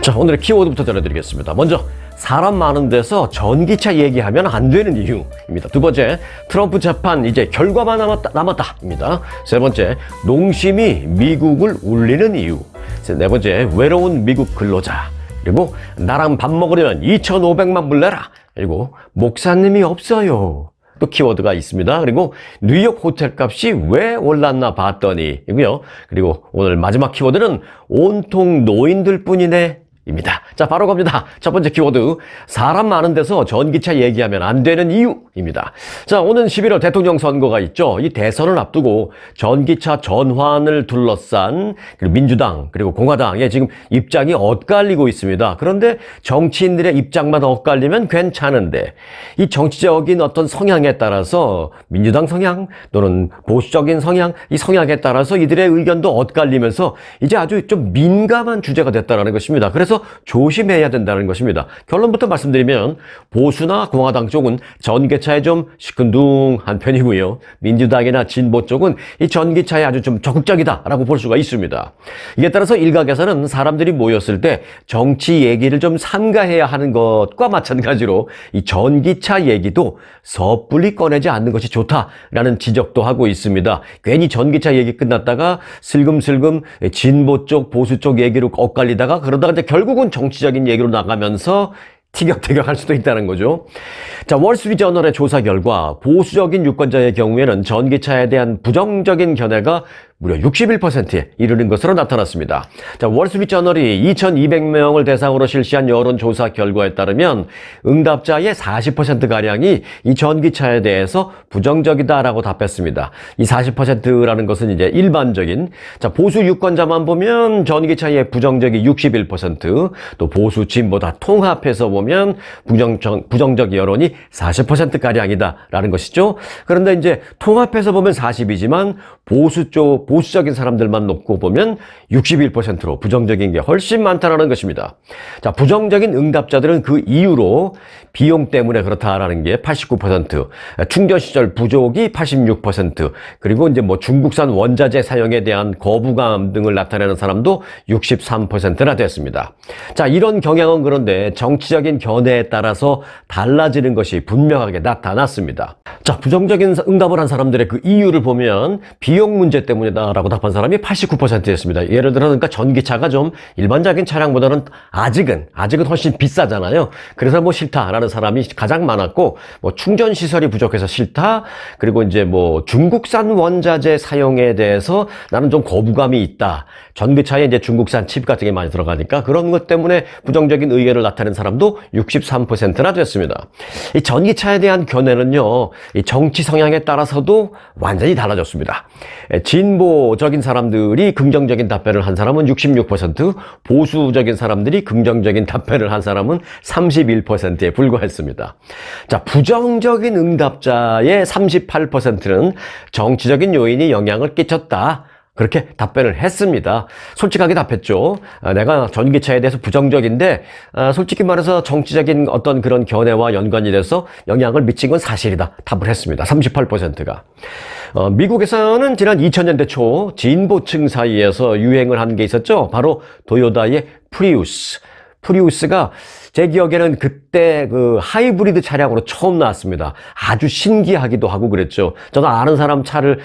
자, 오늘의 키워드부터 전해드리겠습니다. 먼저, 사람 많은 데서 전기차 얘기하면 안 되는 이유입니다. 두 번째, 트럼프 재판 이제 결과만 남았다입니다. 세 번째, 농심이 미국을 울리는 이유. 네 번째, 외로운 미국 근로자. 그리고 나랑 밥 먹으려면 2,500만 불 내라. 그리고 목사님이 없어요. 또 키워드가 있습니다. 그리고 뉴욕 호텔 값이 왜 올랐나 봤더니 이고요. 그리고 오늘 마지막 키워드는 온통 노인들 뿐이네 입니다. 자, 바로 갑니다. 첫 번째 키워드, 사람 많은 데서 전기차 얘기하면 안 되는 이유입니다. 자, 오는 11월 대통령 선거가 있죠. 이 대선을 앞두고 전기차 전환을 둘러싼 민주당 그리고 공화당의 지금 입장이 엇갈리고 있습니다. 그런데 정치인들의 입장만 엇갈리면 괜찮은데 이 정치적인 어떤 성향에 따라서 민주당 성향 또는 보수적인 성향, 이 성향에 따라서 이들의 의견도 엇갈리면서 이제 아주 좀 민감한 주제가 됐다는 것입니다. 그래서 조심해야 된다는 것입니다. 결론부터 말씀드리면 보수나 공화당 쪽은 전기차에 좀 시큰둥한 편이고요. 민주당이나 진보 쪽은 이 전기차에 아주 좀 적극적이다라고 볼 수가 있습니다. 이에 따라서 일각에서는 사람들이 모였을 때 정치 얘기를 좀 삼가해야 하는 것과 마찬가지로 이 전기차 얘기도 섣불리 꺼내지 않는 것이 좋다라는 지적도 하고 있습니다. 괜히 전기차 얘기 끝났다가 슬금슬금 진보 쪽, 보수 쪽 얘기로 엇갈리다가 그러다가 이제 결국은 정치적인 얘기로 나가면서 티격태격할 수도 있다는 거죠. 자, 월스트리트저널의 조사 결과 보수적인 유권자의 경우에는 전기차에 대한 부정적인 견해가 무려 61%에 이르는 것으로 나타났습니다. 자, 월스트리트저널이 2,200명을 대상으로 실시한 여론조사 결과에 따르면 응답자의 40%가량이 이 전기차에 대해서 부정적이다라고 답했습니다. 이 40%라는 것은 이제 일반적인, 자, 보수 유권자만 보면 전기차의 부정적이 61%, 또 보수 진보 다 통합해서 보면 부정적 여론이 40%가량이다라는 것이죠. 그런데 이제 통합해서 보면 40이지만 보수적인 사람들만 놓고 보면 61%로 부정적인 게 훨씬 많다는 것입니다. 자, 부정적인 응답자들은 그 이유로 비용 때문에 그렇다라는 게 89%, 충전 시절 부족이 86%, 그리고 이제 뭐 중국산 원자재 사용에 대한 거부감 등을 나타내는 사람도 63%나 됐습니다. 자, 이런 경향은 그런데 정치적인 견해에 따라서 달라지는 것이 분명하게 나타났습니다. 자, 부정적인 응답을 한 사람들의 그 이유를 보면 비용 문제 때문이다라고 답한 사람이 89%였습니다. 예를 들어 그러니까 전기차가 좀 일반적인 차량보다는 아직은 훨씬 비싸잖아요. 그래서 뭐 싫다라는 사람이 가장 많았고, 뭐 충전 시설이 부족해서 싫다. 그리고 이제 뭐 중국산 원자재 사용에 대해서 나는 좀 거부감이 있다. 전기차에 이제 중국산 칩 같은 게 많이 들어가니까 그런 것 때문에 부정적인 의견을 나타낸 사람도 63%나 됐습니다. 이 전기차에 대한 견해는요, 이 정치 성향에 따라서도 완전히 달라졌습니다. 진보적인 사람들이 긍정적인 답변을 한 사람은 66%, 보수적인 사람들이 긍정적인 답변을 한 사람은 31%에 불과했습니다. 자, 부정적인 응답자의 38%는 정치적인 요인이 영향을 끼쳤다. 그렇게 답변을 했습니다. 솔직하게 답했죠. 내가 전기차에 대해서 부정적인데 솔직히 말해서 정치적인 어떤 그런 견해와 연관이 돼서 영향을 미친 건 사실이다. 답을 했습니다. 38%가. 미국에서는 지난 2000년대 초 진보층 사이에서 유행을 한 게 있었죠. 바로 도요타의 프리우스. 프리우스가 제 기억에는 그때 그 하이브리드 차량으로 처음 나왔습니다. 아주 신기하기도 하고 그랬죠. 저도 아는 사람 차를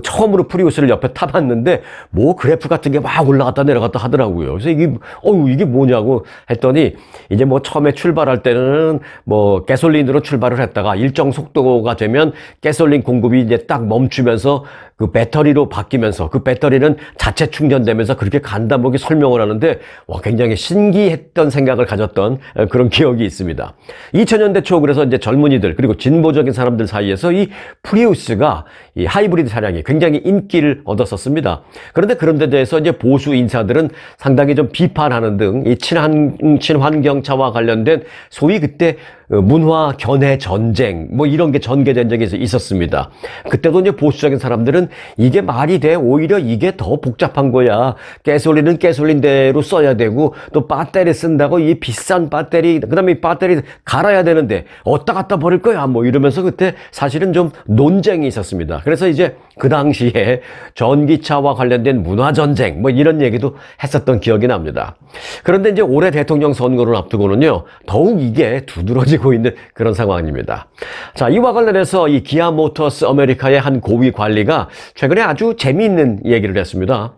처음으로 프리우스를 옆에 타봤는데, 뭐, 그래프 같은 게 막 올라갔다 내려갔다 하더라고요. 그래서 이게 뭐냐고 했더니, 이제 뭐, 처음에 출발할 때는 뭐, 가솔린으로 출발을 했다가 일정 속도가 되면 가솔린 공급이 이제 딱 멈추면서 그 배터리로 바뀌면서 그 배터리는 자체 충전되면서 그렇게 간다, 뭐, 이렇게 설명을 하는데, 와, 굉장히 신기했던 생각을 가졌던 그런 기억이 있습니다. 2000년대 초 그래서 이제 젊은이들, 그리고 진보적인 사람들 사이에서 이 프리우스가 이 하이브리드 차량이 굉장히 인기를 얻었었습니다. 그런데 그런 데 대해서 이제 보수 인사들은 상당히 좀 비판하는 등 이 친환경차와 관련된 소위 그때 문화 견해 전쟁 뭐 이런 게 전개된 적이 있었습니다. 그때도 이제 보수적인 사람들은 이게 말이 돼? 오히려 이게 더 복잡한 거야. 가솔린은 가솔린대로 써야 되고 또 배터리 쓴다고 이 비싼 배터리 그다음에 이 배터리 갈아야 되는데 어디다 갖다 버릴 거야? 뭐 이러면서 그때 사실은 좀 논쟁이 있었습니다. 그래서 이제 그 당시에 전기차와 관련된 문화 전쟁 뭐 이런 얘기도 했었던 기억이 납니다. 그런데 이제 올해 대통령 선거를 앞두고는요 더욱 이게 두드러지고 있는 그런 상황입니다. 자, 이와 관련해서 이 기아 모터스 아메리카의 한 고위 관리가 최근에 아주 재미있는 얘기를 했습니다.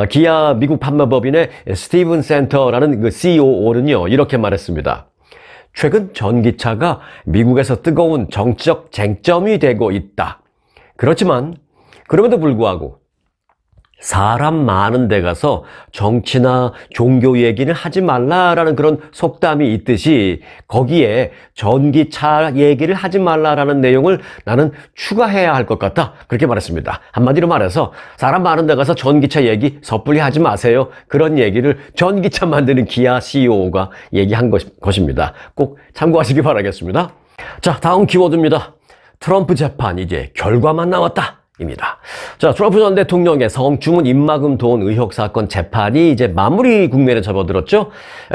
기아 미국 판매법인의 스티븐 센터라는 그 COO는요 이렇게 말했습니다. 최근 전기차가 미국에서 뜨거운 정치적 쟁점이 되고 있다. 그렇지만 그럼에도 불구하고 사람 많은 데 가서 정치나 종교 얘기는 하지 말라라는 그런 속담이 있듯이 거기에 전기차 얘기를 하지 말라라는 내용을 나는 추가해야 할 것 같다. 그렇게 말했습니다. 한마디로 말해서 사람 많은 데 가서 전기차 얘기 섣불리 하지 마세요. 그런 얘기를 전기차 만드는 기아 CEO가 얘기한 것입니다. 꼭 참고하시기 바라겠습니다. 자, 다음 키워드입니다. 트럼프 재판 이제 결과만 남았다. 입니다. 자, 트럼프 전 대통령의 성추문 입막음 돈 의혹 사건 재판이 이제 마무리 국면에 접어들었죠.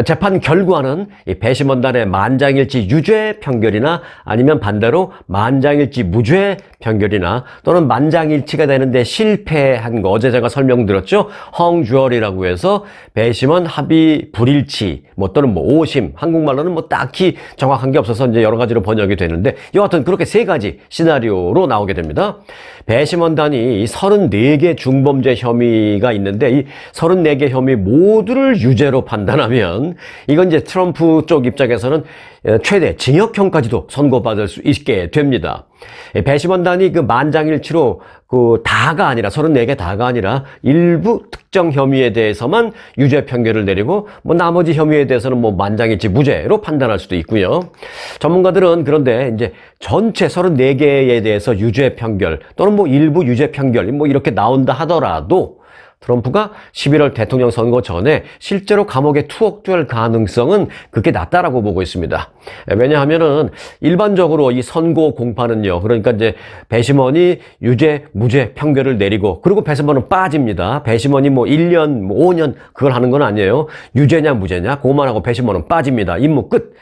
재판 결과는 이 배심원단의 만장일치 유죄 판결이나 아니면 반대로 만장일치 무죄 판결이나 또는 만장일치가 되는데 실패한 거 어제 제가 설명드렸죠. 헝주얼이라고 해서 배심원 합의 불일치 뭐 또는 뭐 오심 한국말로는 뭐 딱히 정확한 게 없어서 이제 여러 가지로 번역이 되는데 여하튼 그렇게 세 가지 시나리오로 나오게 됩니다. 배심원단이 34개 중범죄 혐의가 있는데 이 34개 혐의 모두를 유죄로 판단하면 이건 이제 트럼프 쪽 입장에서는 최대 징역형까지도 선고받을 수 있게 됩니다. 배심원단이 그 만장일치로 그 다가 아니라 34개 다가 아니라 일부 특정 혐의에 대해서만 유죄 판결을 내리고 뭐 나머지 혐의에 대해서는 뭐 만장일치 무죄로 판단할 수도 있고요. 전문가들은 그런데 이제 전체 34개에 대해서 유죄 판결 또는 뭐 일부 유죄 판결 뭐 이렇게 나온다 하더라도 트럼프가 11월 대통령 선거 전에 실제로 감옥에 투옥될 가능성은 그렇게 낮다라고 보고 있습니다. 왜냐하면은 일반적으로 이 선고 공판은요. 그러니까 이제 배심원이 유죄, 무죄 판결을 내리고 그리고 배심원은 빠집니다. 배심원이 뭐 1년, 뭐 5년 그걸 하는 건 아니에요. 유죄냐, 무죄냐 그것만 하고 배심원은 빠집니다. 임무 끝.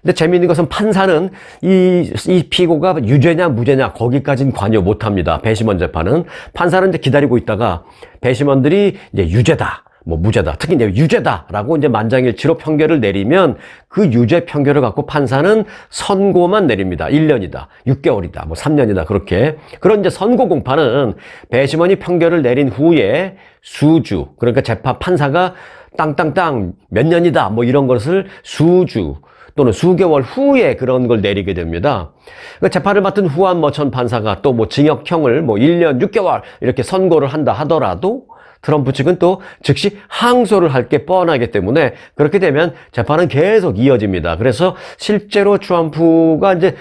근데 재미있는 것은 판사는 이 피고가 유죄냐 무죄냐 거기까지는 관여 못합니다. 배심원 재판은 판사는 이제 기다리고 있다가 배심원들이 이제 유죄다, 뭐 무죄다, 특히 이제 유죄다라고 이제 만장일치로 판결을 내리면 그 유죄 판결을 갖고 판사는 선고만 내립니다. 1년이다, 6개월이다, 뭐 3년이다 그렇게. 그런 이제 선고 공판은 배심원이 판결을 내린 후에 수주 그러니까 재판 판사가 땅땅땅 몇 년이다 뭐 이런 것을 수주 또는 수개월 후에 그런 걸 내리게 됩니다. 그러니까 재판을 맡은 후안 머천 판사가 또 뭐 징역형을 뭐 1년 6개월 이렇게 선고를 한다 하더라도 트럼프 측은 또 즉시 항소를 할 게 뻔하기 때문에 그렇게 되면 재판은 계속 이어집니다. 그래서 실제로 트럼프가 이제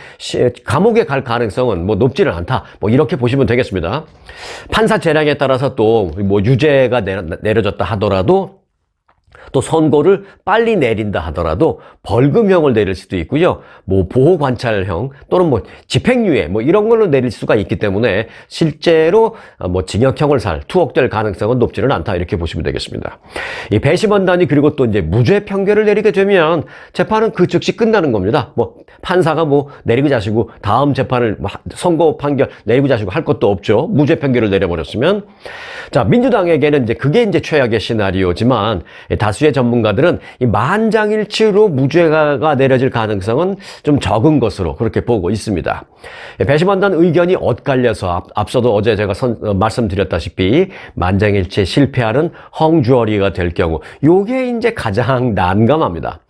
감옥에 갈 가능성은 뭐 높지는 않다. 뭐 이렇게 보시면 되겠습니다. 판사 재량에 따라서 또 뭐 유죄가 내려졌다 하더라도 또 선고를 빨리 내린다 하더라도 벌금형을 내릴 수도 있고요. 뭐 보호관찰형 또는 뭐 집행유예 뭐 이런 걸로 내릴 수가 있기 때문에 실제로 뭐 징역형을 투옥될 가능성은 높지는 않다 이렇게 보시면 되겠습니다. 이 배심원단이 그리고 또 이제 무죄 판결을 내리게 되면 재판은 그 즉시 끝나는 겁니다. 뭐 판사가 뭐 내리고 자시고 다음 재판을 선고 판결 내리고 자시고 할 것도 없죠. 무죄 판결을 내려버렸으면. 자, 민주당에게는 이제 그게 이제 최악의 시나리오지만 다수의 전문가들은 이 만장일치로 무죄가 내려질 가능성은 좀 적은 것으로 그렇게 보고 있습니다. 배심원단 의견이 엇갈려서 앞서도 어제 제가 말씀드렸다시피 만장일치에 실패하는 헝주어리가 될 경우 요게 이제 가장 난감합니다.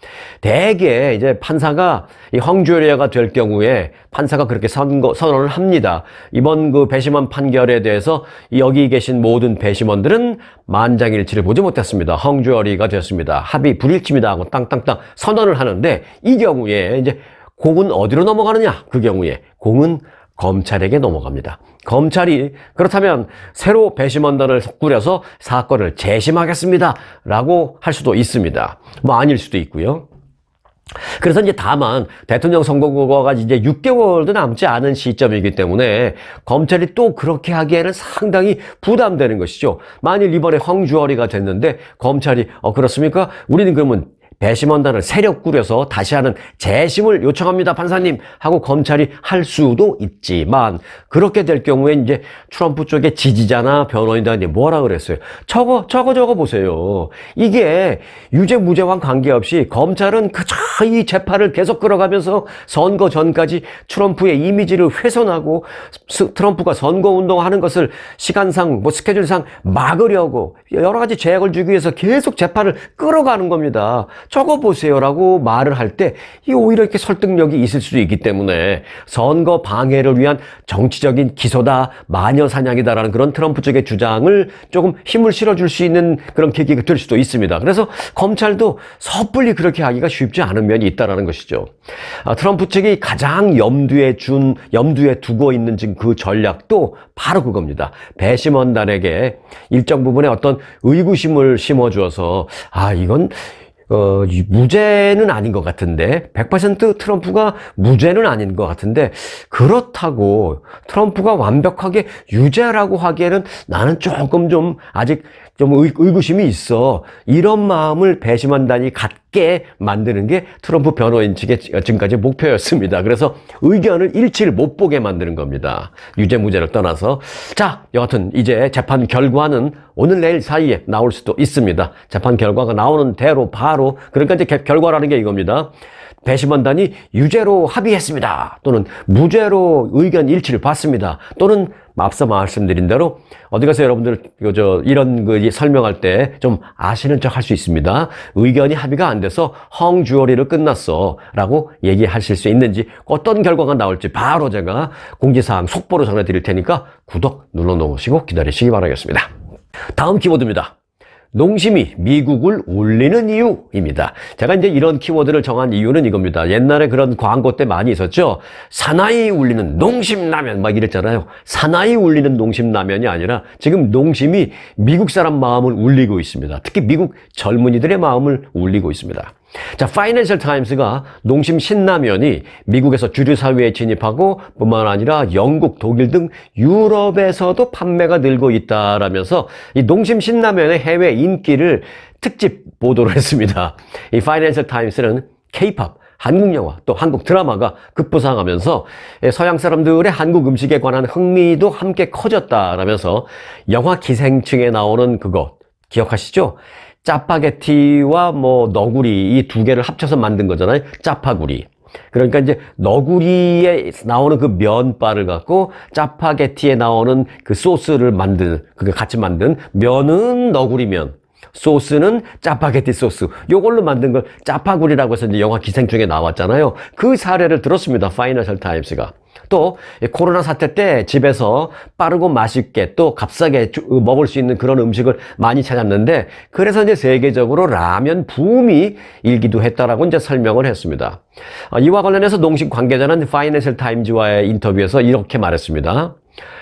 대개 이제 판사가 이 헝주어리가 될 경우에 판사가 그렇게 선언을 합니다. 이번 그 배심원 판결에 대해서 여기 계신 모든 배심원들은 만장일치를 보지 못했습니다. 헝주어리가 됐습니다. 합의 불일치입니다 하고 땅땅땅 선언을 하는데 이 경우에 이제 공은 어디로 넘어가느냐? 그 경우에 공은 검찰에게 넘어갑니다. 검찰이 그렇다면 새로 배심원단을 꾸려서 사건을 재심하겠습니다 라고 할 수도 있습니다. 뭐 아닐 수도 있고요. 그래서 이제 다만 대통령 선거가 이제 6개월도 남지 않은 시점이기 때문에 검찰이 또 그렇게 하기에는 상당히 부담되는 것이죠. 만일 이번에 황주얼이가 됐는데 검찰이 그렇습니까? 우리는 그러면 배심원단을 세력 꾸려서 다시 하는 재심을 요청합니다, 판사님 하고 검찰이 할 수도 있지만, 그렇게 될 경우에 이제 트럼프 쪽의 지지자나 변호인단이 뭐라 그랬어요? 저거 보세요. 이게 유죄 무죄와 관계없이 검찰은 그저 이 재판을 계속 끌어가면서 선거 전까지 트럼프의 이미지를 훼손하고 트럼프가 선거 운동하는 것을 시간상 스케줄상 막으려고 여러 가지 제약을 주기 위해서 계속 재판을 끌어가는 겁니다. 저거 보세요라고 말을 할 때 오히려 이렇게 설득력이 있을 수도 있기 때문에 선거 방해를 위한 정치적인 기소다, 마녀 사냥이다라는 그런 트럼프 쪽의 주장을 조금 힘을 실어줄 수 있는 그런 계기가 될 수도 있습니다. 그래서 검찰도 섣불리 그렇게 하기가 쉽지 않은 면이 있다라는 것이죠. 트럼프 측이 가장 염두에 두고 있는 지금 그 전략도 바로 그겁니다. 배심원단에게 일정 부분의 어떤 의구심을 심어주어서 이건 무죄는 아닌 것 같은데 100% 트럼프가 무죄는 아닌 것 같은데 그렇다고 트럼프가 완벽하게 유죄라고 하기에는 나는 조금 좀 아직 좀 의구심이 있어. 이런 마음을 배심원단이 갖게 만드는 게 트럼프 변호인 측의 지금까지 목표였습니다. 그래서 의견을 일치를 못 보게 만드는 겁니다. 유죄 무죄를 떠나서. 자, 여하튼 이제 재판 결과는 오늘 내일 사이에 나올 수도 있습니다. 재판 결과가 나오는 대로 바로, 그러니까 이제 결과라는 게 이겁니다. 배심원단이 유죄로 합의했습니다. 또는 무죄로 의견 일치를 봤습니다. 또는 앞서 말씀드린 대로 어디 가서 여러분들 이런 설명할 때 좀 아시는 척 할 수 있습니다. 의견이 합의가 안 돼서 헝주어리로 끝났어 라고 얘기하실 수 있는지, 어떤 결과가 나올지 바로 제가 공지사항 속보로 전해드릴 테니까 구독 눌러놓으시고 기다리시기 바라겠습니다. 다음 키워드입니다. 농심이 미국을 울리는 이유입니다. 제가 이제 이런 키워드를 정한 이유는 이겁니다. 옛날에 그런 광고 때 많이 있었죠. 사나이 울리는 농심라면 막 이랬잖아요. 사나이 울리는 농심라면이 아니라 지금 농심이 미국 사람 마음을 울리고 있습니다. 특히 미국 젊은이들의 마음을 울리고 있습니다. 자, 파이낸셜 타임스가 농심 신라면이 미국에서 주류 사회에 진입하고 뿐만 아니라 영국, 독일 등 유럽에서도 판매가 늘고 있다라면서 이 농심 신라면의 해외 인기를 특집 보도를 했습니다. 이 파이낸셜 타임스는 K-팝, 한국 영화, 또 한국 드라마가 급부상하면서 서양 사람들의 한국 음식에 관한 흥미도 함께 커졌다라면서 영화 기생충에 나오는 그거 기억하시죠? 짜파게티와 너구리 이 두 개를 합쳐서 만든 거잖아요. 짜파구리. 그러니까 이제 너구리에 나오는 그 면발을 갖고 짜파게티에 나오는 그 소스를 같이 만든 면은 너구리면, 소스는 짜파게티 소스. 요걸로 만든 걸 짜파구리라고 해서 이제 영화 기생충에 나왔잖아요. 그 사례를 들었습니다. 파이낸셜 타임스가. 또 코로나 사태 때 집에서 빠르고 맛있게 또 값싸게 먹을 수 있는 그런 음식을 많이 찾았는데, 그래서 이제 세계적으로 라면 붐이 일기도 했다라고 이제 설명을 했습니다. 이와 관련해서 농심 관계자는 파이낸셜 타임즈와의 인터뷰에서 이렇게 말했습니다.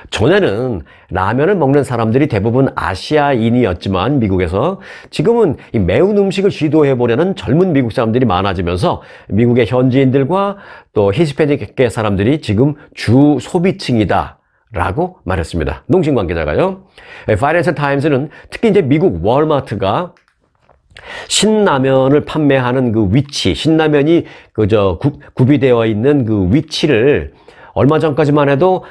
전에는 라면을 먹는 사람들이 대부분 아시아인이었지만 미국에서 지금은 이 매운 음식을 시도해보려는 젊은 미국 사람들이 많아지면서 미국의 현지인들과 또 히스패닉계 사람들이 지금 주 소비층이다 라고 말했습니다. 농심 관계자가요. 파이낸셜 타임스는 특히 이제 미국 월마트가 신라면을 판매하는 그 위치, 신라면이 구비되어 있는 그 위치를 얼마 전까지만 해도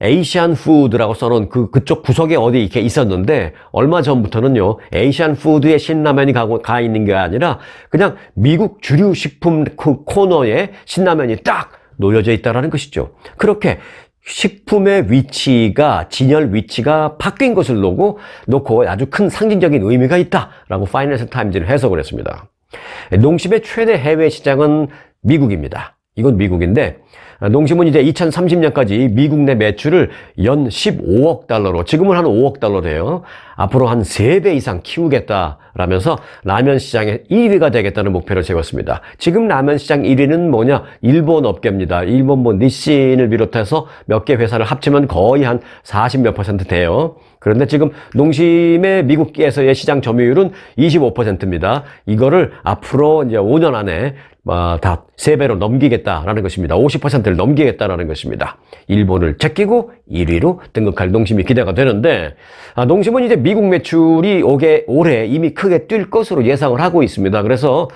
에이시안 푸드라고 써놓은 그쪽 구석에 어디 이렇게 있었는데, 얼마 전부터는요, 에이시안 푸드에 신라면이 가 있는 게 아니라 그냥 미국 주류 식품 코너에 신라면이 딱 놓여져 있다라는 것이죠. 그렇게 식품의 위치가, 진열 위치가 바뀐 것을 놓고 아주 큰 상징적인 의미가 있다라고 파이낸셜 타임즈는 해석을 했습니다. 농심의 최대 해외 시장은 미국입니다. 이건 미국인데, 농심은 이제 2030년까지 미국 내 매출을 연 15억 달러로, 지금은 한 5억 달러로 해요. 앞으로 한 3배 이상 키우겠다라면서 라면 시장의 1위가 되겠다는 목표를 세웠습니다. 지금 라면 시장 1위는 뭐냐? 일본 업계입니다. 일본 니신을 비롯해서 몇 개 회사를 합치면 거의 한 40몇 % 돼요. 그런데 지금 농심의 미국에서의 시장 점유율은 25%입니다. 이거를 앞으로 이제 5년 안에 다 3배로 넘기겠다라는 것입니다. 50%를 넘기겠다라는 것입니다. 일본을 제끼고 1위로 등극할 농심이 기대가 되는데, 농심은 이제 미국 매출이 올해 이미 크게 뛸 것으로 예상을 하고 있습니다. 그래서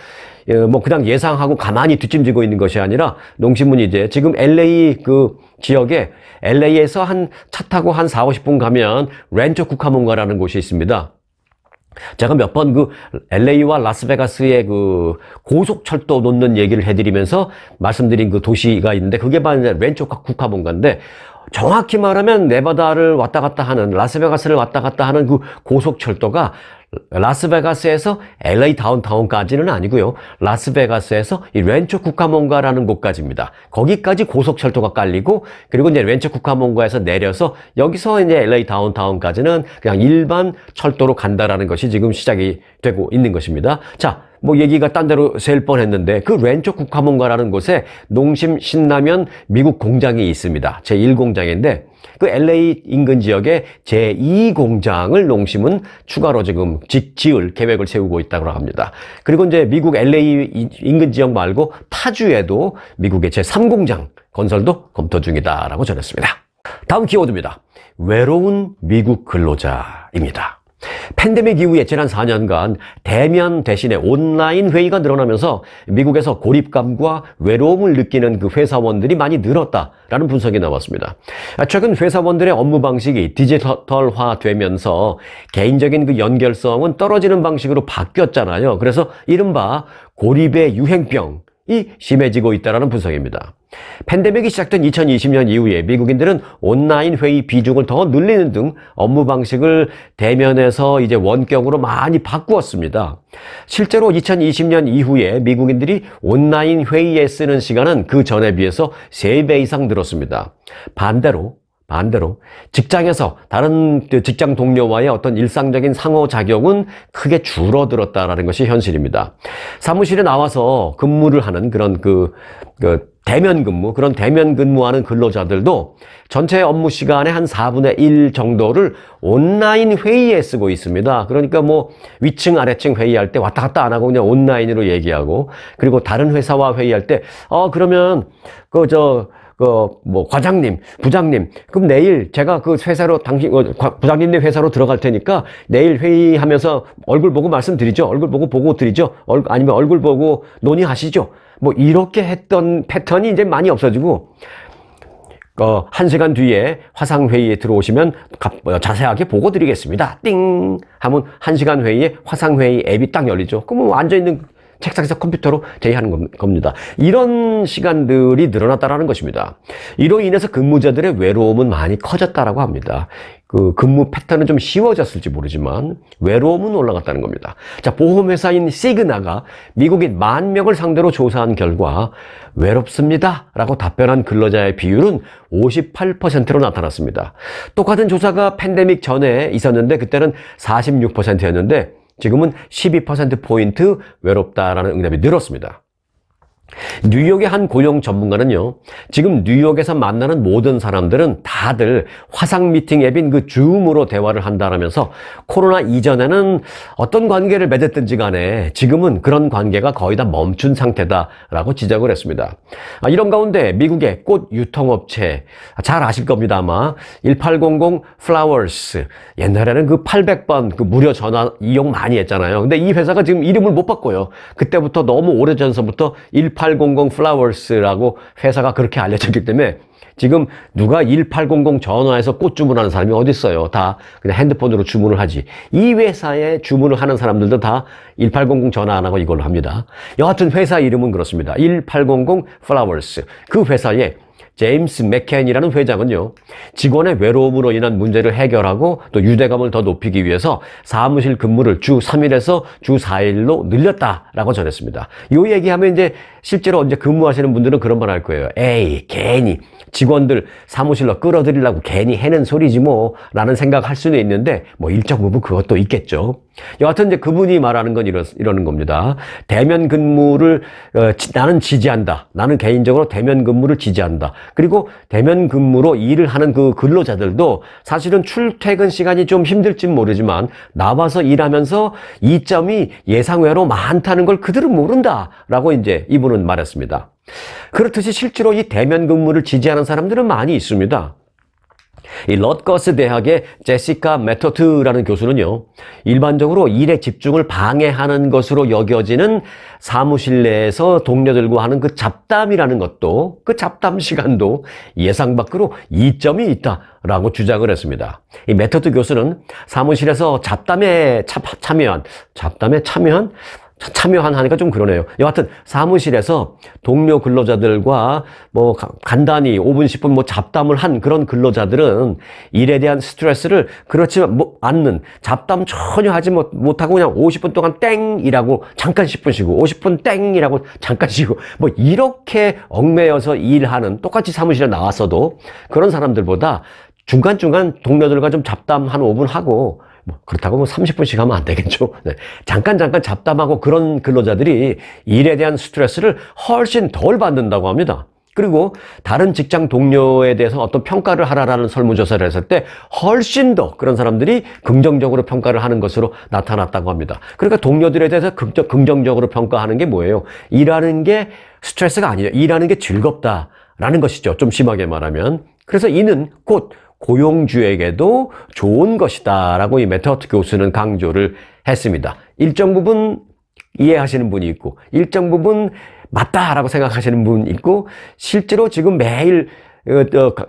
뭐 그냥 예상하고 가만히 뒷짐지고 있는 것이 아니라, 농심은 이제 지금 LA 그 지역에, LA에서 차 타고 한 4, 50분 가면 렌처 쿠카몬가라는 곳이 있습니다. 제가 몇 번 그 LA와 라스베가스의 그 고속철도 놓는 얘기를 해드리면서 말씀드린 그 도시가 있는데, 그게 바로 렌처 쿠카몬가인데, 정확히 말하면 네바다를 왔다 갔다 하는, 라스베가스를 왔다 갔다 하는 그 고속철도가 라스베가스에서 LA 다운타운까지는 아니고요. 라스베가스에서 이 렌처 쿠카몬가라는 곳까지입니다. 거기까지 고속철도가 깔리고, 그리고 이제 렌처 쿠카몬가에서 내려서 여기서 이제 LA 다운타운까지는 그냥 일반 철도로 간다라는 것이 지금 시작이 되고 있는 것입니다. 자, 뭐 얘기가 딴 데로 셀 뻔했는데, 그 렌처 쿠카몬가라는 곳에 농심 신라면 미국 공장이 있습니다. 제1공장인데 그 LA 인근 지역에 제2공장을 농심은 추가로 지금 지을 계획을 세우고 있다고 합니다. 그리고 이제 미국 LA 인근 지역 말고 타주에도 미국의 제3공장 건설도 검토 중이다라고 전했습니다. 다음 키워드입니다. 외로운 미국 근로자입니다. 팬데믹 이후에 지난 4년간 대면 대신에 온라인 회의가 늘어나면서 미국에서 고립감과 외로움을 느끼는 그 회사원들이 많이 늘었다라는 분석이 나왔습니다. 최근 회사원들의 업무 방식이 디지털화되면서 개인적인 그 연결성은 떨어지는 방식으로 바뀌었잖아요. 그래서 이른바 고립의 유행병이 심해지고 있다는 분석입니다. 팬데믹이 시작된 2020년 이후에 미국인들은 온라인 회의 비중을 더 늘리는 등 업무 방식을 대면에서 이제 원격으로 많이 바꾸었습니다. 실제로 2020년 이후에 미국인들이 온라인 회의에 쓰는 시간은 그 전에 비해서 3배 이상 늘었습니다. 반대로 직장에서 다른 직장 동료와의 어떤 일상적인 상호작용은 크게 줄어들었다라는 것이 현실입니다. 사무실에 나와서 근무를 하는 그런 대면 근무하는 근로자들도 전체 업무 시간의 한 4분의 1 정도를 온라인 회의에 쓰고 있습니다. 그러니까 뭐 위층 아래층 회의할 때 왔다 갔다 안 하고 그냥 온라인으로 얘기하고, 그리고 다른 회사와 회의할 때 그러면 과장님, 부장님, 그럼 내일 제가 그 회사로 부장님네 회사로 들어갈 테니까 내일 회의하면서 얼굴 보고 말씀드리죠. 얼굴 보고 보고 드리죠. 아니면 얼굴 보고 논의하시죠. 뭐 이렇게 했던 패턴이 이제 많이 없어지고, 1시간 뒤에 화상회의에 들어오시면 자세하게 보고 드리겠습니다. 띵! 하면 1시간 회의에 화상회의 앱이 딱 열리죠. 그럼 앉아있는 책상에서 컴퓨터로 제의하는 겁니다. 이런 시간들이 늘어났다라는 것입니다. 이로 인해서 근무자들의 외로움은 많이 커졌다라고 합니다. 그 근무 패턴은 좀 쉬워졌을지 모르지만 외로움은 올라갔다는 겁니다. 자, 보험회사인 시그나가 미국인 10,000명을 상대로 조사한 결과 외롭습니다 라고 답변한 근로자의 비율은 58%로 나타났습니다. 똑같은 조사가 팬데믹 전에 있었는데 그때는 46%였는데 지금은 12%포인트 외롭다라는 응답이 늘었습니다. 뉴욕의 한 고용 전문가는요, 지금 뉴욕에서 만나는 모든 사람들은 다들 화상 미팅 앱인 그 줌으로 대화를 한다라면서 코로나 이전에는 어떤 관계를 맺었든지 간에 지금은 그런 관계가 거의 다 멈춘 상태다라고 지적을 했습니다. 이런 가운데 미국의 꽃 유통업체, 잘 아실 겁니다 아마, 1800 플라워스, 옛날에는 그 800번 그 무료 전화 이용 많이 했잖아요. 근데 이 회사가 지금 이름을 못 바꿔요. 그때부터 너무 오래전서부터 1800 플라워스라고 회사가 그렇게 알려졌기 때문에 지금 누가 1800 전화해서 꽃 주문하는 사람이 어디 있어요. 다 그냥 핸드폰으로 주문을 하지. 이 회사에 주문을 하는 사람들도 다 1800 전화 안 하고 이걸로 합니다. 여하튼 회사 이름은 그렇습니다. 1800 플라워스. 그 회사에 제임스 맥켄이라는 회장은요, 직원의 외로움으로 인한 문제를 해결하고 또 유대감을 더 높이기 위해서 사무실 근무를 주 3일에서 주 4일로 늘렸다라고 전했습니다. 이 얘기하면 이제 실제로 이제 근무하시는 분들은 그런 말 할 거예요. 에이, 괜히 직원들 사무실로 끌어들이려고 괜히 해는 소리지 뭐 라는 생각할 수는 있는데 뭐 일정 부분 그것도 있겠죠. 여하튼 이제 그분이 말하는 건 이러는 겁니다. 대면 근무를 나는 지지한다. 나는 개인적으로 대면 근무를 지지한다. 그리고 대면 근무로 일을 하는 그 근로자들도 사실은 출퇴근 시간이 좀 힘들진 모르지만 나와서 일하면서 이점이 예상외로 많다는 걸 그들은 모른다라고 이제 이분은 말했습니다. 그렇듯이 실제로 이 대면 근무를 지지하는 사람들은 많이 있습니다. 이 럿거스 대학의 제시카 메토트라는 교수는요, 일반적으로 일에 집중을 방해하는 것으로 여겨지는 사무실 내에서 동료들과 하는 그 잡담이라는 것도, 그 잡담 시간도 예상 밖으로 이점이 있다라고 주장을 했습니다. 이 메토트 교수는 사무실에서 잡담에 참여한 하니까 좀 그러네요. 여하튼 사무실에서 동료 근로자들과 뭐 간단히 5분, 10분 뭐 잡담을 한 그런 근로자들은 일에 대한 스트레스를 그렇지 않는, 잡담 전혀 하지 못하고 그냥 50분 동안 땡 일하고 잠깐 10분 쉬고 50분 땡 일하고 잠깐 쉬고 뭐 이렇게 얽매여서 일하는, 똑같이 사무실에 나왔어도 그런 사람들보다 중간중간 동료들과 좀 잡담 한 5분 하고, 뭐 그렇다고 뭐 30분씩 하면 안 되겠죠. 네. 잠깐 잡담하고 그런 근로자들이 일에 대한 스트레스를 훨씬 덜 받는다고 합니다. 그리고 다른 직장 동료에 대해서 어떤 평가를 하라라는 설문조사를 했을 때 훨씬 더 그런 사람들이 긍정적으로 평가를 하는 것으로 나타났다고 합니다. 그러니까 동료들에 대해서 긍정적으로 평가하는 게 뭐예요? 일하는 게 스트레스가 아니에요. 일하는 게 즐겁다라는 것이죠. 좀 심하게 말하면. 그래서 이는 곧 고용주에게도 좋은 것이다 라고 이 메토트 교수는 강조를 했습니다. 일정 부분 이해하시는 분이 있고 일정 부분 맞다라고 생각하시는 분이 있고, 실제로 지금 매일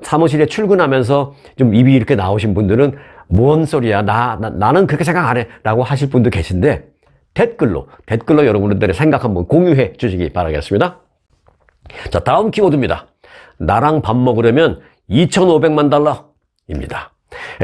사무실에 출근하면서 좀 입이 이렇게 나오신 분들은 뭔 소리야, 나는 그렇게 생각 안 해 라고 하실 분도 계신데, 댓글로 여러분들의 생각 한번 공유해 주시기 바라겠습니다. 자, 다음 키워드입니다. 나랑 밥 먹으려면 2,500만 달러입니다.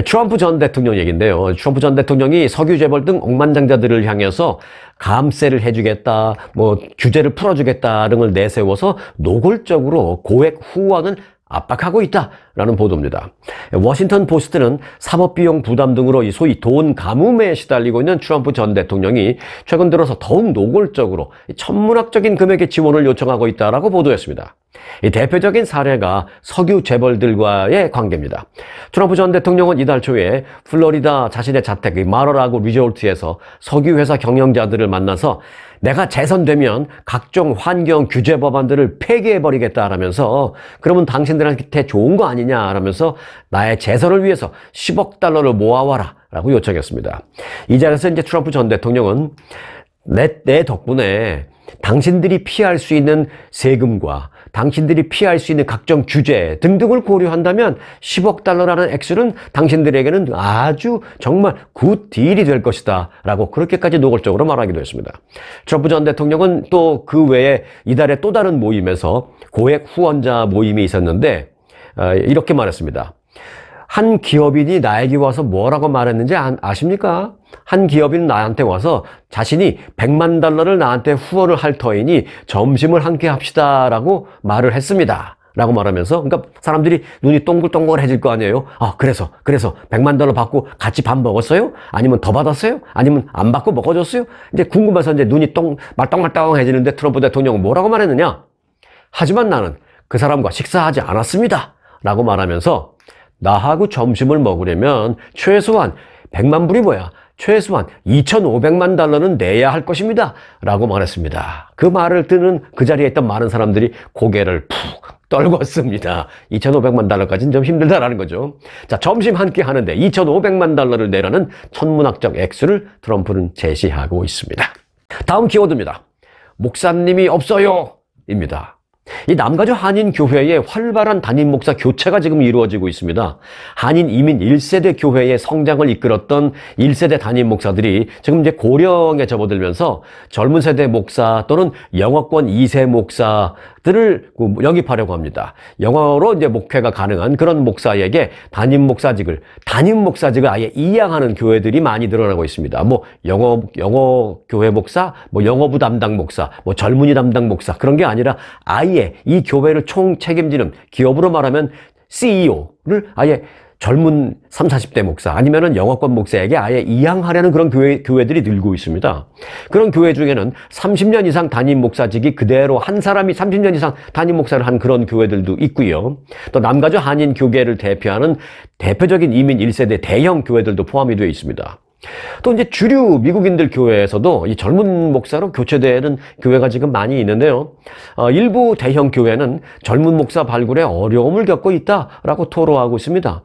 트럼프 전 대통령 얘기인데요. 트럼프 전 대통령이 석유 재벌 등 억만장자들을 향해서 감세를 해주겠다, 뭐 규제를 풀어주겠다 등을 내세워서 노골적으로 고액 후원을 압박하고 있다라는 보도입니다. 워싱턴 포스트는 사법비용 부담 등으로 소위 돈 가뭄에 시달리고 있는 트럼프 전 대통령이 최근 들어서 더욱 노골적으로 천문학적인 금액의 지원을 요청하고 있다라고 보도했습니다. 이 대표적인 사례가 석유 재벌들과의 관계입니다. 트럼프 전 대통령은 이달 초에 플로리다 자신의 자택 마러라고 리조트에서 석유회사 경영자들을 만나서 내가 재선되면 각종 환경 규제 법안들을 폐기해버리겠다라면서, 그러면 당신들한테 좋은 거 아니냐라면서 나의 재선을 위해서 10억 달러를 모아와라 라고 요청했습니다. 이 자리에서 이제 트럼프 전 대통령은 내 덕분에 당신들이 피할 수 있는 세금과 당신들이 피할 수 있는 각종 규제 등등을 고려한다면 10억 달러라는 액수는 당신들에게는 아주 정말 굿 딜이 될 것이다 라고 그렇게까지 노골적으로 말하기도 했습니다. 트럼프 전 대통령은 또 그 외에 이달에 또 다른 모임에서 고액 후원자 모임이 있었는데 이렇게 말했습니다. 한 기업인이 나에게 와서 뭐라고 말했는지 아십니까? 한 기업인은 나한테 와서 자신이 100만 달러를 나한테 후원을 할 터이니 점심을 함께 합시다 라고 말을 했습니다 라고 말하면서, 그러니까 사람들이 눈이 동글동글해질 거 아니에요. 그래서 100만 달러 받고 같이 밥 먹었어요? 아니면 더 받았어요? 아니면 안 받고 먹어줬어요? 이제 궁금해서 이제 눈이 말똥말똥해지는데 트럼프 대통령은 뭐라고 말했느냐? 하지만 나는 그 사람과 식사하지 않았습니다 라고 말하면서, 나하고 점심을 먹으려면 최소한 100만 불이 뭐야? 최소한 2,500만 달러는 내야 할 것입니다 라고 말했습니다. 그 말을 듣는 그 자리에 있던 많은 사람들이 고개를 푹 떨궜습니다. 2,500만 달러까지는 좀 힘들다라는 거죠. 자, 점심 한 끼 하는데 2,500만 달러를 내라는 천문학적 액수를 트럼프는 제시하고 있습니다. 다음 키워드입니다. 목사님이 없어요 입니다. 이 남가주 한인교회의 활발한 담임 목사 교체가 지금 이루어지고 있습니다. 한인 이민 1세대 교회의 성장을 이끌었던 1세대 담임 목사들이 지금 이제 고령에 접어들면서 젊은 세대 목사 또는 영어권 2세 목사들을 영입하려고 합니다. 영어로 이제 목회가 가능한 그런 목사에게 담임 목사직을 아예 이양하는 교회들이 많이 늘어나고 있습니다. 뭐 영어 교회 목사, 뭐 영어부 담당 목사, 뭐 젊은이 담당 목사, 그런 게 아니라 아예 이 교회를 총 책임지는, 기업으로 말하면 CEO를 아예 젊은 30, 40대 목사 아니면은 영어권 목사에게 아예 이양하려는 그런 교회들이 늘고 있습니다. 그런 교회 중에는 30년 이상 담임 목사직이 그대로 한 사람이 30년 이상 담임 목사를 한 그런 교회들도 있고요. 또 남가주 한인 교계를 대표하는 대표적인 이민 1세대 대형 교회들도 포함이 되어 있습니다. 또 이제 주류 미국인들 교회에서도 이 젊은 목사로 교체되는 교회가 지금 많이 있는데요. 일부 대형 교회는 젊은 목사 발굴에 어려움을 겪고 있다라고 토로하고 있습니다.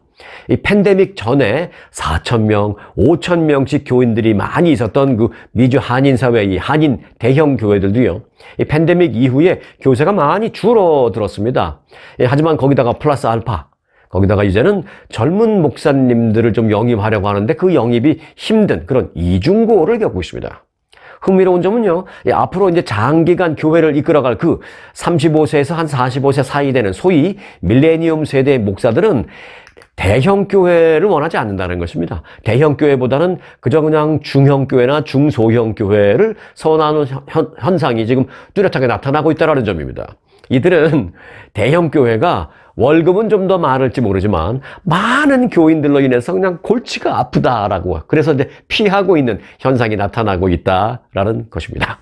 이 팬데믹 전에 4,000명, 5,000명씩 교인들이 많이 있었던 그 미주 한인사회, 이 한인 대형 교회들도요, 이 팬데믹 이후에 교세가 많이 줄어들었습니다. 하지만 거기다가 플러스 알파, 거기다가 이제는 젊은 목사님들을 좀 영입하려고 하는데 그 영입이 힘든 그런 이중고를 겪고 있습니다. 흥미로운 점은요, 앞으로 이제 장기간 교회를 이끌어갈 그 35세에서 한 45세 사이 되는 소위 밀레니엄 세대의 목사들은 대형 교회를 원하지 않는다는 것입니다. 대형 교회보다는 그냥 중형 교회나 중소형 교회를 선호하는 현상이 지금 뚜렷하게 나타나고 있다는 점입니다. 이들은 대형 교회가 월급은 좀 더 많을지 모르지만 많은 교인들로 인해서 그냥 골치가 아프다라고, 그래서 이제 피하고 있는 현상이 나타나고 있다라는 것입니다.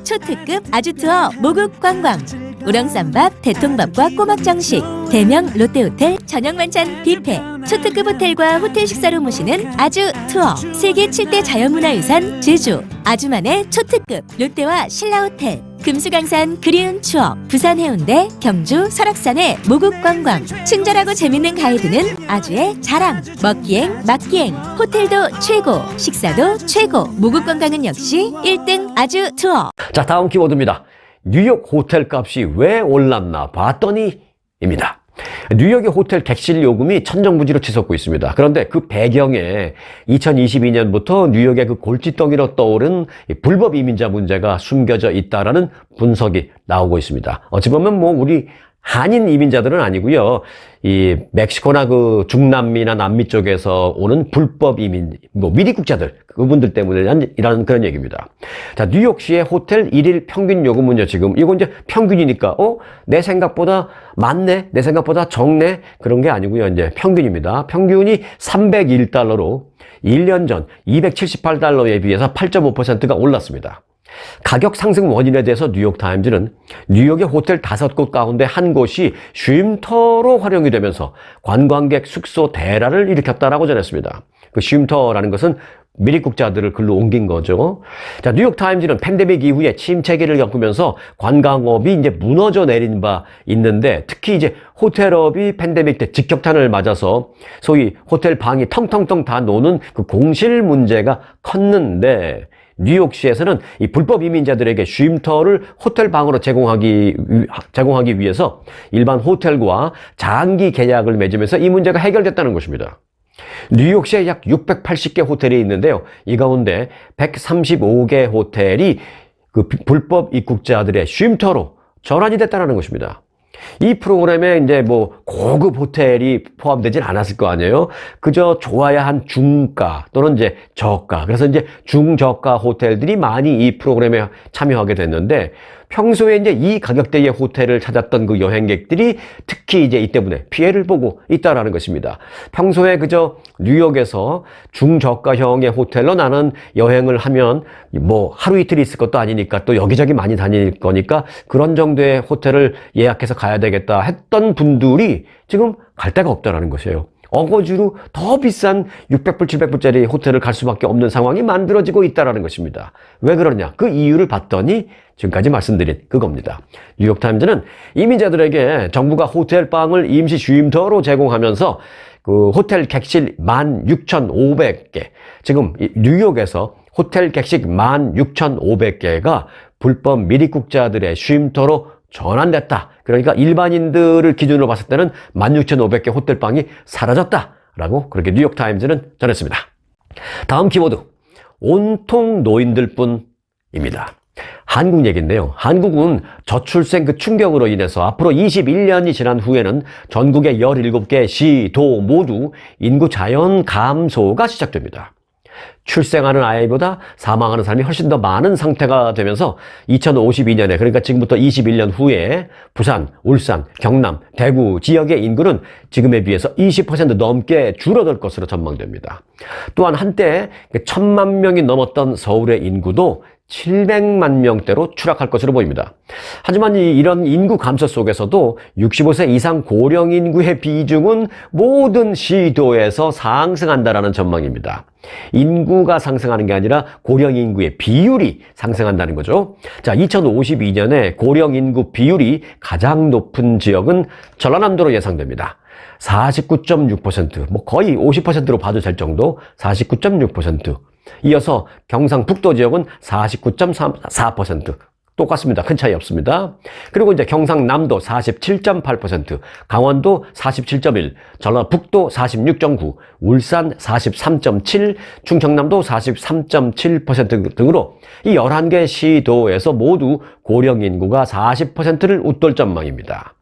초특급 아주투어 모국 관광, 우렁쌈밥, 대통밥과 꼬막 정식, 대명 롯데호텔 저녁 만찬 뷔페, 초특급 호텔과 호텔 식사로 모시는 아주 투어, 세계 7대 자연문화유산 제주, 아주만의 초특급 롯데와 신라호텔, 금수강산 그리운 추억, 부산 해운대, 경주 설악산의 모국 관광, 친절하고 재밌는 가이드는 아주의 자랑, 먹기행, 맛기행, 호텔도 최고, 식사도 최고, 모국 관광은 역시 1등 아주 투어. 자, 다음 키워드입니다. 뉴욕 호텔 값이 왜 올랐나 봤더니 입니다. 뉴욕의 호텔 객실 요금이 천정부지로 치솟고 있습니다. 그런데 그 배경에 2022년부터 뉴욕의 그 골칫덩이로 떠오른 불법 이민자 문제가 숨겨져 있다라는 분석이 나오고 있습니다. 어찌 보면 뭐 우리 한인 이민자들은 아니고요. 이 멕시코나 그 중남미나 남미 쪽에서 오는 불법 이민, 뭐 미립국자들, 그분들 때문이라는 그런 얘기입니다. 자, 뉴욕시의 호텔 1일 평균 요금은요, 지금, 이건 이제 평균이니까, 내 생각보다 많네? 내 생각보다 적네? 그런 게 아니고요. 이제 평균입니다. 평균이 301달러로 1년 전 278달러에 비해서 8.5%가 올랐습니다. 가격 상승 원인에 대해서 뉴욕타임즈는 뉴욕의 호텔 5곳 가운데 한 곳이 쉼터로 활용이 되면서 관광객 숙소 대란을 일으켰다라고 전했습니다. 그 쉼터라는 것은 미립국자들을 글로 옮긴 거죠. 자, 뉴욕타임즈는 팬데믹 이후에 침체기를 겪으면서 관광업이 이제 무너져 내린 바 있는데, 특히 이제 호텔업이 팬데믹 때 직격탄을 맞아서 소위 호텔 방이 텅텅텅 다 노는 그 공실 문제가 컸는데, 뉴욕시에서는 이 불법 이민자들에게 쉼터를 호텔 방으로 제공하기 위해서 일반 호텔과 장기 계약을 맺으면서 이 문제가 해결됐다는 것입니다. 뉴욕시에 약 680개 호텔이 있는데요. 이 가운데 135개 호텔이 그 불법 입국자들의 쉼터로 전환이 됐다는 것입니다. 이 프로그램에 이제 뭐 고급 호텔이 포함되진 않았을 거 아니에요. 그저 좋아야 한 중가 또는 이제 저가, 그래서 이제 중저가 호텔들이 많이 이 프로그램에 참여하게 됐는데, 평소에 이제 이 가격대의 호텔을 찾았던 그 여행객들이 특히 이제 이 때문에 피해를 보고 있다라는 것입니다. 평소에 그저 뉴욕에서 중저가형의 호텔로 나는 여행을 하면 뭐 하루 이틀 있을 것도 아니니까 또 여기저기 많이 다닐 거니까 그런 정도의 호텔을 예약해서 가야 되겠다 했던 분들이 지금 갈 데가 없다라는 것이에요. 어거지로 더 비싼 600불, 700불짜리 호텔을 갈 수밖에 없는 상황이 만들어지고 있다는 것입니다. 왜 그러냐? 그 이유를 봤더니 지금까지 말씀드린 그겁니다. 뉴욕타임즈는 이민자들에게 정부가 호텔방을 임시 쉼터로 제공하면서 그 호텔 객실 16,500개, 지금 뉴욕에서 호텔 객실 16,500개가 불법 미립국자들의 쉼터로 전환됐다. 그러니까 일반인들을 기준으로 봤을 때는 16,500개 호텔방이 사라졌다라고 그렇게 뉴욕타임즈는 전했습니다. 다음 키워드, 온통 노인들 뿐입니다. 한국 얘기인데요. 한국은 저출생 그 충격으로 인해서 앞으로 21년이 지난 후에는 전국의 17개 시, 도 모두 인구 자연 감소가 시작됩니다. 출생하는 아이보다 사망하는 사람이 훨씬 더 많은 상태가 되면서 2052년에 그러니까 지금부터 21년 후에 부산, 울산, 경남, 대구 지역의 인구는 지금에 비해서 20% 넘게 줄어들 것으로 전망됩니다. 또한 한때 1,000만 명이 넘었던 서울의 인구도 700만 명대로 추락할 것으로 보입니다. 하지만 이런 인구 감소 속에서도 65세 이상 고령 인구의 비중은 모든 시도에서 상승한다라는 전망입니다. 인구가 상승하는 게 아니라 고령 인구의 비율이 상승한다는 거죠. 자, 2052년에 고령 인구 비율이 가장 높은 지역은 전라남도로 예상됩니다. 49.6%, 뭐 거의 50%로 봐도 될 정도 49.6%. 이어서 경상북도 지역은 49.4%. 똑같습니다. 큰 차이 없습니다. 그리고 이제 경상남도 47.8%, 강원도 47.1%, 전라북도 46.9%, 울산 43.7%, 충청남도 43.7% 등으로 이 11개 시도에서 모두 고령 인구가 40%를 웃돌 전망입니다.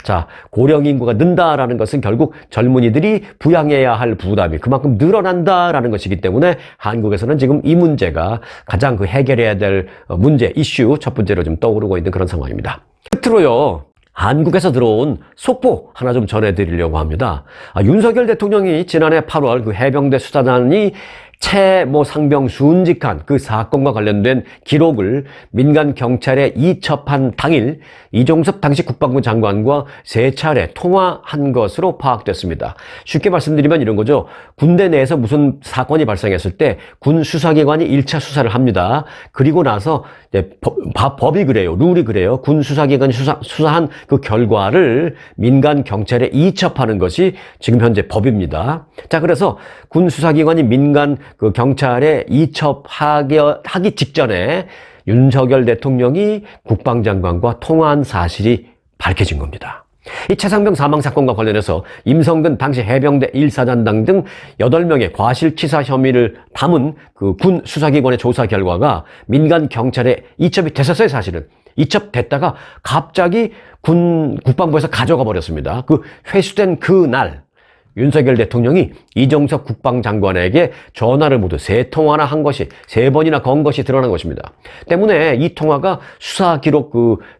자, 고령 인구가 는다라는 것은 결국 젊은이들이 부양해야 할 부담이 그만큼 늘어난다라는 것이기 때문에 한국에서는 지금 이 문제가 가장 해결해야 될 문제, 이슈 첫 번째로 좀 떠오르고 있는 그런 상황입니다. 끝으로요, 한국에서 들어온 속보 하나 좀 전해드리려고 합니다. 윤석열 대통령이 지난해 8월 그 해병대 수사단이 최모 상병 순직한 그 사건과 관련된 기록을 민간 경찰에 이첩한 당일 이종섭 당시 국방부 장관과 3차례 통화한 것으로 파악됐습니다. 쉽게 말씀드리면 이런 거죠. 군대 내에서 무슨 사건이 발생했을 때 군 수사기관이 1차 수사를 합니다. 그리고 나서 이제 법이 그래요. 룰이 그래요. 군 수사기관이 수사한 그 결과를 민간 경찰에 이첩하는 것이 지금 현재 법입니다. 자, 그래서 군 수사기관이 민간 그 경찰에 이첩하기 직전에 윤석열 대통령이 국방장관과 통화한 사실이 밝혀진 겁니다. 이 최상병 사망 사건과 관련해서 임성근 당시 해병대 1사단장 등 8명의 과실치사 혐의를 담은 그 군 수사기관의 조사 결과가 민간 경찰에 이첩이 됐었어요, 사실은. 이첩됐다가 갑자기 국방부에서 가져가 버렸습니다. 그 회수된 그날 윤석열 대통령이 이종섭 국방장관에게 전화를 모두 3통화나 한 것이, 3번이나 건 것이 드러난 것입니다. 때문에 이 통화가 수사 기록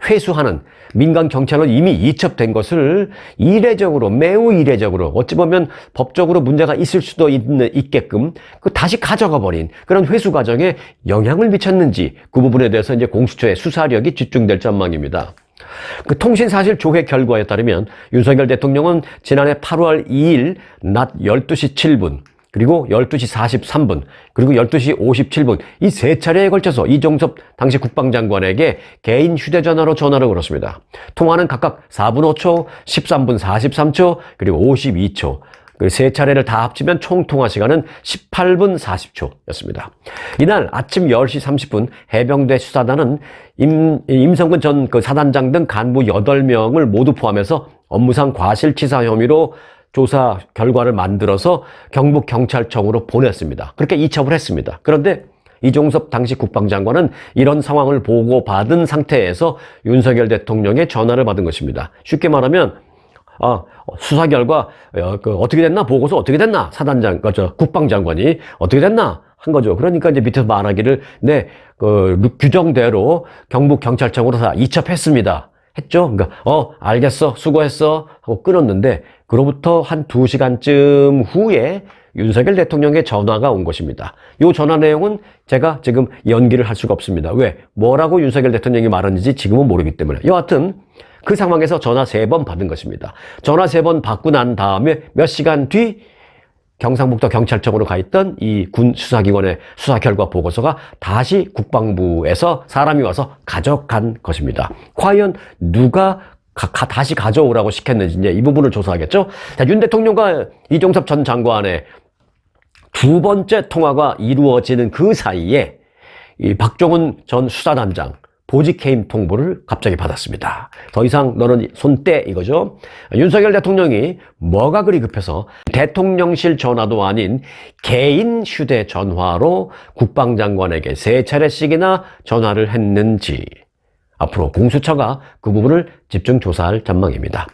회수하는 민간 경찰로 이미 이첩된 것을 이례적으로, 매우 이례적으로, 어찌 보면 법적으로 문제가 있을 수도 있게끔 다시 가져가 버린 그런 회수 과정에 영향을 미쳤는지 그 부분에 대해서 이제 공수처의 수사력이 집중될 전망입니다. 그 통신사실 조회 결과에 따르면 윤석열 대통령은 지난해 8월 2일 낮 12시 7분, 그리고 12시 43분, 그리고 12시 57분 이 3차례에 걸쳐서 이종섭 당시 국방장관에게 개인 휴대전화로 전화를 걸었습니다. 통화는 각각 4분 5초, 13분 43초, 그리고 52초. 그 3차례를 다 합치면 총 통화 시간은 18분 40초였습니다. 이날 아침 10시 30분 해병대 수사단은 임성근 전 그 사단장 등 간부 8명을 모두 포함해서 업무상 과실치사 혐의로 조사 결과를 만들어서 경북경찰청으로 보냈습니다. 그렇게 이첩을 했습니다. 그런데 이종섭 당시 국방장관은 이런 상황을 보고받은 상태에서 윤석열 대통령의 전화를 받은 것입니다. 쉽게 말하면 수사 결과 어떻게 됐나, 보고서 어떻게 됐나, 국방장관이 어떻게 됐나 한 거죠. 그러니까 이제 밑에서 말하기를 규정대로 경북경찰청으로 다 이첩했습니다 했죠. 그러니까 알겠어, 수고했어 하고 끊었는데 그로부터 한 2시간쯤 후에 윤석열 대통령의 전화가 온 것입니다. 이 전화 내용은 제가 지금 연기를 할 수가 없습니다. 왜? 뭐라고 윤석열 대통령이 말했는지 지금은 모르기 때문에. 여하튼 그 상황에서 전화 3번 받은 것입니다. 전화 3번 받고 난 다음에 몇 시간 뒤 경상북도 경찰청으로 가 있던 이 군 수사기관의 수사 결과 보고서가 다시 국방부에서 사람이 와서 가져간 것입니다. 과연 누가 다시 가져오라고 시켰는지 이제 이 부분을 조사하겠죠. 자, 윤 대통령과 이종섭 전 장관의 2번째 통화가 이루어지는 그 사이에 이 박종훈 전 수사단장 보직해임 통보를 갑자기 받았습니다. 더 이상 너는 손 떼 이거죠. 윤석열 대통령이 뭐가 그리 급해서 대통령실 전화도 아닌 개인 휴대전화로 국방장관에게 3차례씩이나 전화를 했는지 앞으로 공수처가 그 부분을 집중 조사할 전망입니다.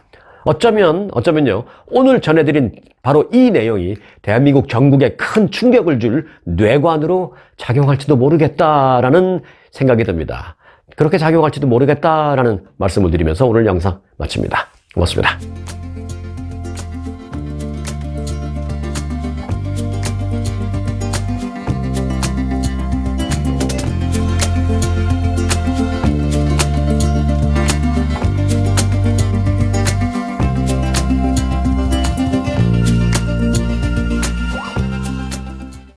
어쩌면요, 오늘 전해드린 바로 이 내용이 대한민국 전국에 큰 충격을 줄 뇌관으로 작용할지도 모르겠다라는 생각이 듭니다. 그렇게 작용할지도 모르겠다라는 말씀을 드리면서 오늘 영상 마칩니다. 고맙습니다.